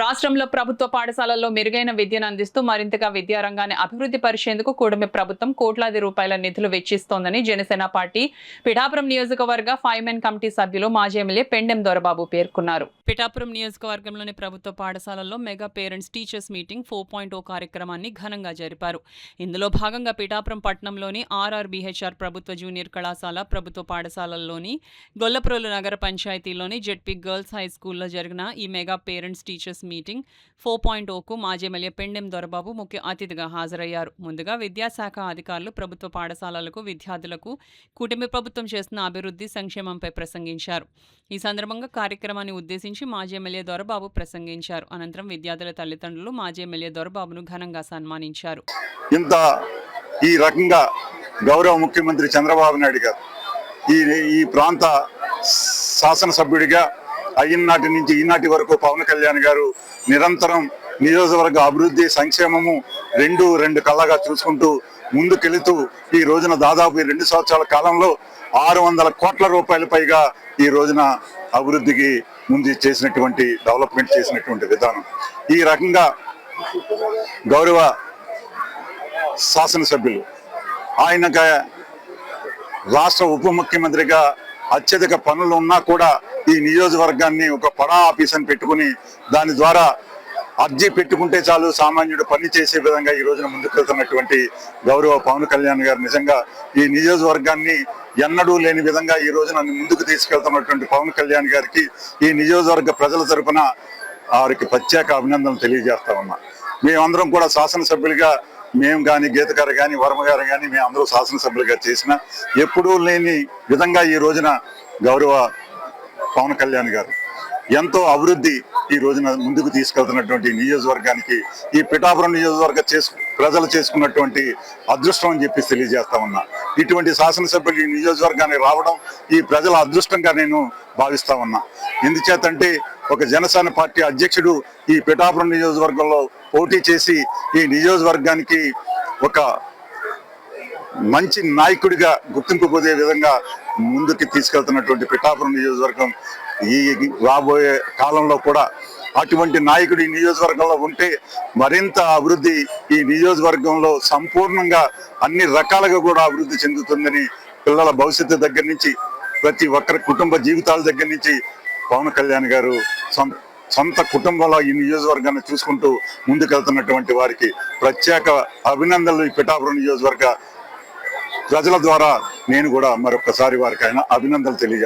రాష్ట్రంలో ప్రభుత్వ పాఠశాలల్లో మెరుగైన విద్యను అందిస్తూ మరింతగా విద్యారంగాన్ని అభివృద్ధి పరిచేందుకు కూటమి ప్రభుత్వం కోట్లాది రూపాయల నిధులు వెచ్చిస్తోందని జనసేన పార్టీ పిఠాపురం నియోజకవర్గ 5 కమిటీ సభ్యులు మాజీ ఎమ్మెల్యే పెండెం దొరబాబు పేర్కొన్నారు. పిఠాపురం నియోజకవర్గంలోని ప్రభుత్వ పాఠశాలల్లో మెగా పేరెంట్స్ టీచర్స్ మీటింగ్ 4.0 కార్యక్రమాన్ని ఘనంగా జరిపారు. ఇందులో భాగంగా పిఠాపురం పట్టణంలోని RRBHR ప్రభుత్వ జూనియర్ కళాశాల, ప్రభుత్వ పాఠశాలల్లోని గొల్లప్రోలు నగర పంచాయతీలోని జెడ్పీ గర్ల్స్ హై స్కూల్లో జరిగిన ఈ మెగా పేరెంట్స్ టీచర్స్ మీటింగ్ 4.0కు మాజీ ఎమ్మెల్యే పెండెం దొరబాబు ముఖ్య అతిథిగా హాజరయ్యారు. ముందుగా విద్యాశాఖ అధికారులు ప్రభుత్వ పాఠశాలలకు, విద్యార్థులకు కూటమి ప్రభుత్వం చేస్తున్న అభివృద్ధి, సంక్షేమంపై ప్రసంగించారు. ఈ సందర్భంగా కార్యక్రమాన్ని ఉద్దేశించి మాజీ ఎమ్మెల్యే దొరబాబు ప్రసంగించారు. అనంతరం విద్యార్థుల తల్లిదండ్రులు మాజీ ఎమ్మెల్యే దొరబాబును ఘనంగా సన్మానించారు. ఈ రకంగా గౌరవ ముఖ్యమంత్రి చంద్రబాబు నాయుడు గారు ఈ ప్రాంత శాసనసభ్యుడిగా అయినాటి నుంచి ఈనాటి వరకు పవన్ కళ్యాణ్ గారు నిరంతరం నియోజకవర్గ అభివృద్ధి, సంక్షేమము రెండు కళ్ళగా చూసుకుంటూ ముందుకెళుతూ ఈ రోజున దాదాపు 2 సంవత్సరాల కాలంలో 600 కోట్ల రూపాయల పైగా ఈ రోజున అభివృద్ధికి ముందు చేసినటువంటి డెవలప్మెంట్ చేసినటువంటి విధానం. ఈ రకంగా గౌరవ శాసనసభ్యులు ఆయన రాష్ట్ర ఉప ముఖ్యమంత్రిగా అత్యధిక పనులు ఉన్నా కూడా ఈ నియోజకవర్గాన్ని ఒక పడా ఆఫీస్ అని పెట్టుకుని దాని ద్వారా అర్జీ పెట్టుకుంటే చాలు సామాన్యుడు పని చేసే విధంగా ఈ రోజున ముందుకు వెళ్తున్నటువంటి గౌరవ పవన్ కళ్యాణ్ గారు నిజంగా ఈ నియోజకవర్గాన్ని ఎన్నడూ లేని విధంగా ఈ రోజున ముందుకు తీసుకెళ్తున్నటువంటి పవన్ కళ్యాణ్ గారికి ఈ నియోజకవర్గ ప్రజల తరఫున వారికి ప్రత్యేక అభినందనలు తెలియజేస్తా ఉన్నా. మేమందరం కూడా శాసనసభ్యులుగా మేము కానీ, గీత గారు కానీ, వర్మ గారు కానీ మేము అందరూ శాసనసభ్యులుగా చేసిన ఎప్పుడూ లేని విధంగా ఈ రోజున గౌరవ పవన్ కళ్యాణ్ గారు ఎంతో అభివృద్ధి ఈ రోజున ముందుకు తీసుకెళ్తున్నటువంటి నియోజకవర్గానికి ఈ పిఠాపురం నియోజకవర్గ ప్రజలు చేసుకున్నటువంటి అదృష్టం అని చెప్పి తెలియజేస్తా ఉన్నా. ఇటువంటి శాసనసభ్యులు ఈ నియోజకవర్గానికి రావడం ఈ ప్రజల అదృష్టంగా నేను భావిస్తా ఉన్నా. ఎందుచేతంటే ఒక జనసేన పార్టీ అధ్యక్షుడు ఈ పిఠాపురం నియోజకవర్గంలో పోటీ చేసి ఈ నియోజకవర్గానికి ఒక మంచి నాయకుడిగా గుర్తింపు పొందే విధంగా ముందుకు తీసుకెళ్తున్నటువంటి పిఠాపురం నియోజకవర్గం ఈ రాబోయే కాలంలో కూడా అటువంటి నాయకుడు ఈ నియోజకవర్గంలో ఉంటే మరింత అభివృద్ధి ఈ నియోజకవర్గంలో సంపూర్ణంగా అన్ని రకాలుగా కూడా అభివృద్ధి చెందుతుందని పిల్లల భవిష్యత్తు దగ్గర నుంచి ప్రతి ఒక్కరి కుటుంబ జీవితాల దగ్గర నుంచి పవన్ కళ్యాణ్ గారు సొంత కుటుంబంలో ఈ నియోజకవర్గాన్ని చూసుకుంటూ ముందుకెళ్తున్నటువంటి వారికి ప్రత్యేక అభినందనలు ఈ పిఠాపురం నియోజకవర్గ ప్రజల ద్వారా నేను కూడా మరొకసారి వారికి అభినందనలు తెలియజేస్తాను.